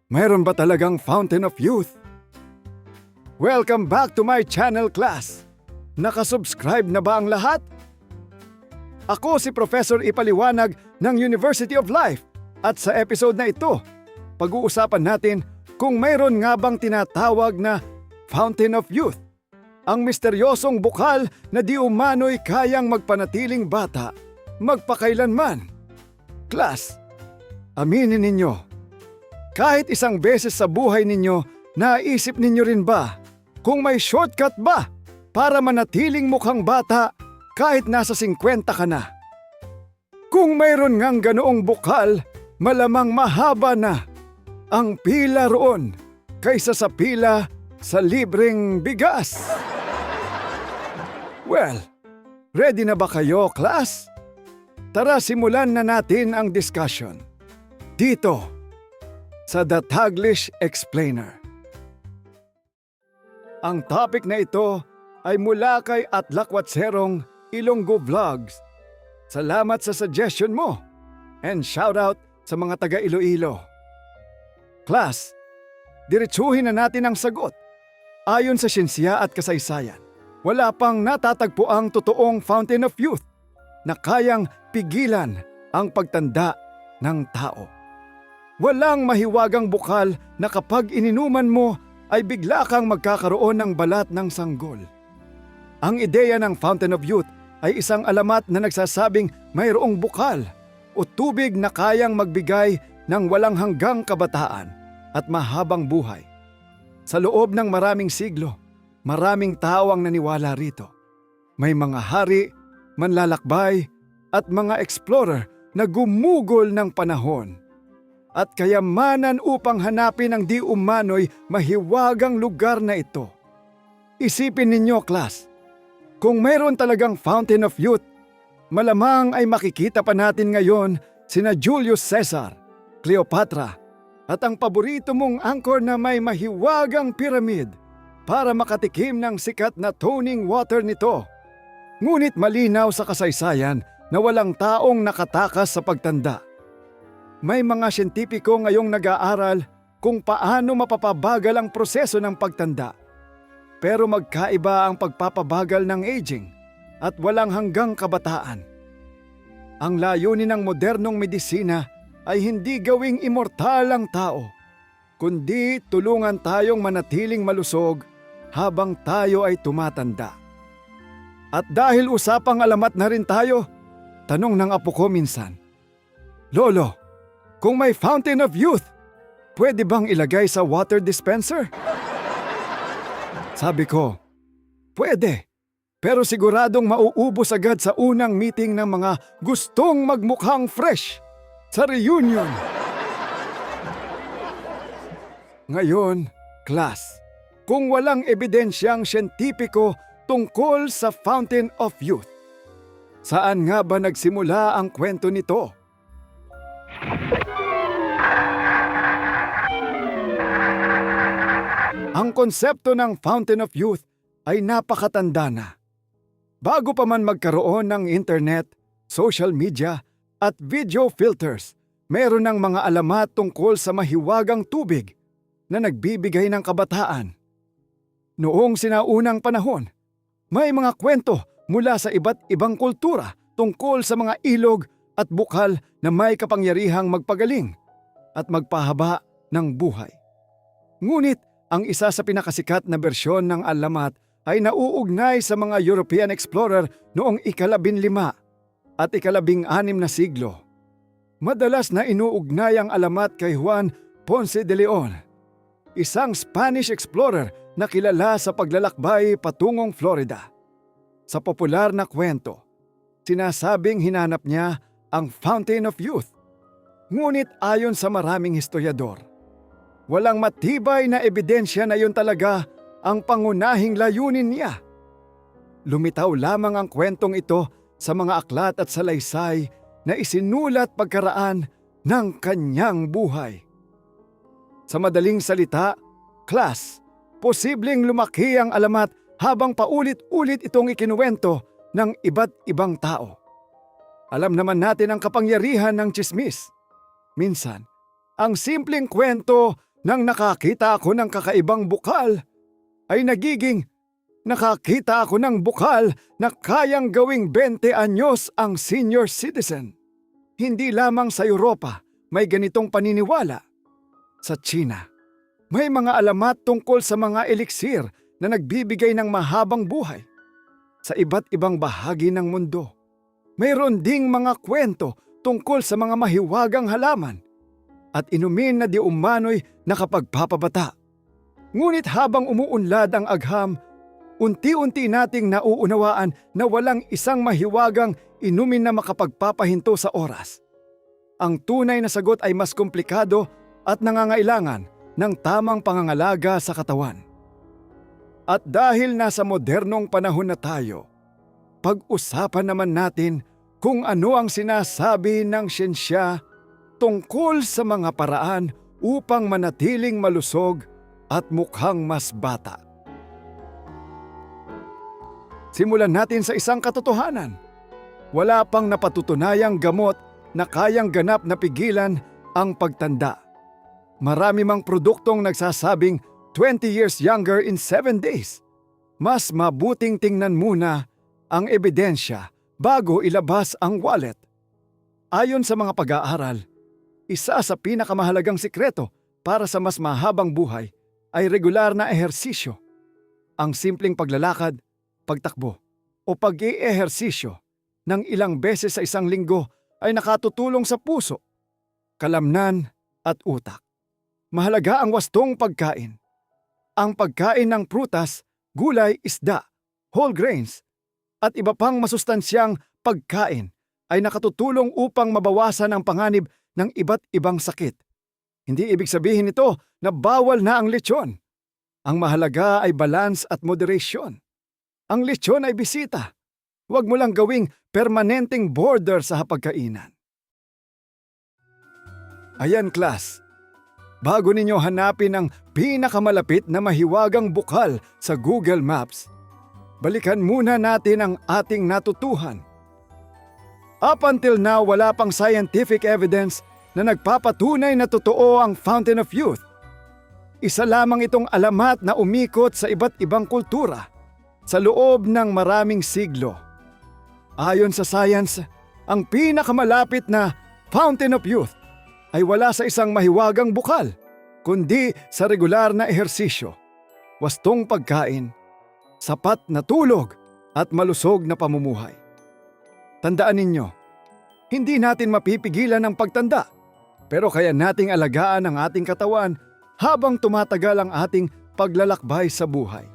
Mayroon ba talagang Fountain of Youth? Welcome back to my channel, class! Nakasubscribe na ba ang lahat? Ako si Professor Ipaliwanag ng University of Life at sa episode na ito, pag-uusapan natin kung mayroon nga bang tinatawag na Fountain of Youth, ang misteryosong bukal na di umano'y kayang magpanatiling bata, magpakailanman. Class, aminin ninyo, kahit isang beses sa buhay ninyo, naisip ninyo rin ba kung may shortcut ba para manatiling mukhang bata kahit nasa 50 ka na? Kung mayroon ngang ganoong bukal, malamang mahaba na ang pila roon kaysa sa pila sa libreng bigas. Well, ready na ba kayo, class? Tara simulan na natin ang discussion. Dito, sa The Taglish Explainer. Ang topic na ito ay mula kay Atlakwatserong Ilonggo Vlogs. Salamat sa suggestion mo and shoutout sa mga taga Iloilo. Class, diretsuhin na natin ang sagot. Ayon sa siyensiya at kasaysayan, wala pang natatagpo ang totoong Fountain of Youth na kayang pigilan ang pagtanda ng tao. Walang mahiwagang bukal na kapag ininuman mo ay bigla kang magkakaroon ng balat ng sanggol. Ang ideya ng Fountain of Youth ay isang alamat na nagsasabing mayroong bukal o tubig na kayang magbigay ng walang hanggang kabataan at mahabang buhay. Sa loob ng maraming siglo, maraming tao ang naniwala rito. May mga hari, manlalakbay at mga explorer na gumugol ng panahon at kayamanan upang hanapin ang di umano'y mahiwagang lugar na ito. Isipin ninyo, class, kung mayroon talagang Fountain of Youth, malamang ay makikita pa natin ngayon sina Julius Caesar, Cleopatra, at ang paborito mong angkor na may mahiwagang pyramid para makatikim ng sikat na toning water nito. Ngunit malinaw sa kasaysayan na walang taong nakatakas sa pagtanda. May mga siyentipiko ngayong nag-aaral kung paano mapapabagal ang proseso ng pagtanda. Pero magkaiba ang pagpapabagal ng aging at walang hanggang kabataan. Ang layunin ng modernong medisina ay hindi gawing immortal ang tao, kundi tulungan tayong manatiling malusog habang tayo ay tumatanda. At dahil usapang alamat na rin tayo, tanong ng apo ko minsan, "Lolo, kung may Fountain of Youth, pwede bang ilagay sa water dispenser?" Sabi ko, pwede, pero siguradong mauubos agad sa unang meeting ng mga gustong magmukhang fresh sa reunion. Ngayon, class, kung walang ebidensyang siyentipiko tungkol sa Fountain of Youth, saan nga ba nagsimula ang kwento nito? Ang konsepto ng Fountain of Youth ay napakatanda na. Bago pa man magkaroon ng internet, social media at video filters, meron ng mga alamat tungkol sa mahiwagang tubig na nagbibigay ng kabataan. Noong sinaunang panahon, may mga kwento mula sa iba't ibang kultura tungkol sa mga ilog at bukal na may kapangyarihang magpagaling at magpahaba ng buhay. Ngunit ang isa sa pinakasikat na bersyon ng alamat ay nauugnay sa mga European explorer noong ika-15 at ika-16 na siglo. Madalas na inuugnay ang alamat kay Juan Ponce de Leon, isang Spanish explorer na kilala sa paglalakbay patungong Florida. Sa popular na kwento, sinasabing hinanap niya ang Fountain of Youth. Ngunit ayon sa maraming historiador, walang matibay na ebidensya na yun talaga ang pangunahing layunin niya. Lumitaw lamang ang kwentong ito sa mga aklat at salaysay na isinulat pagkaraan ng kanyang buhay. Sa madaling salita, class, posibleng lumaki ang alamat habang paulit-ulit itong ikinuwento ng iba't ibang tao. Alam naman natin ang kapangyarihan ng tsismis. Minsan, ang simpleng kwento Nang nakakita ako ng kakaibang bukal, ay nakakita ako ng bukal na kayang gawing 20 anyos ang senior citizen. Hindi lamang sa Europa may ganitong paniniwala. Sa China, may mga alamat tungkol sa mga eliksir na nagbibigay ng mahabang buhay. Sa iba't ibang bahagi ng mundo, mayroon ding mga kwento tungkol sa mga mahiwagang halaman at inumin na di umano'y nakapagpapabata. Ngunit habang umuunlad ang agham, unti-unti nating nauunawaan na walang isang mahiwagang inumin na makapagpapahinto sa oras. Ang tunay na sagot ay mas komplikado at nangangailangan ng tamang pangangalaga sa katawan. At dahil nasa modernong panahon na tayo, pag-usapan naman natin kung ano ang sinasabi ng siyensya tungkol sa mga paraan upang manatiling malusog at mukhang mas bata. Simulan natin sa isang katotohanan. Wala pang napatutunayang gamot na kayang ganap na pigilan ang pagtanda. Marami mang produktong nagsasabing 20 years younger in 7 days. Mas mabuting tingnan muna ang ebidensya bago ilabas ang wallet. Ayon sa mga pag-aaral, isa sa pinakamahalagang sikreto para sa mas mahabang buhay ay regular na ehersisyo. Ang simpleng paglalakad, pagtakbo o pag-i-ehersisyo ng ilang beses sa isang linggo ay nakatutulong sa puso, kalamnan at utak. Mahalaga ang wastong pagkain. Ang pagkain ng prutas, gulay, isda, whole grains at iba pang masustansyang pagkain ay nakatutulong upang mabawasan ang panganib ng iba't ibang sakit. Hindi ibig sabihin nito na bawal na ang lechon. Ang mahalaga ay balance at moderation. Ang lechon ay bisita. Huwag mo lang gawing permanenteng border sa hapagkainan. Ayan, class. Bago ninyo hanapin ang pinakamalapit na mahiwagang bukal sa Google Maps, balikan muna natin ang ating natutuhan. Up until now, wala pang scientific evidence na nagpapatunay na totoo ang Fountain of Youth. Isa lamang itong alamat na umikot sa iba't ibang kultura sa loob ng maraming siglo. Ayon sa science, ang pinakamalapit na Fountain of Youth ay wala sa isang mahiwagang bukal, kundi sa regular na ehersisyo, wastong pagkain, sapat na tulog at malusog na pamumuhay. Tandaan ninyo, hindi natin mapipigilan ang pagtanda, pero kaya nating alagaan ang ating katawan habang tumatagal ang ating paglalakbay sa buhay.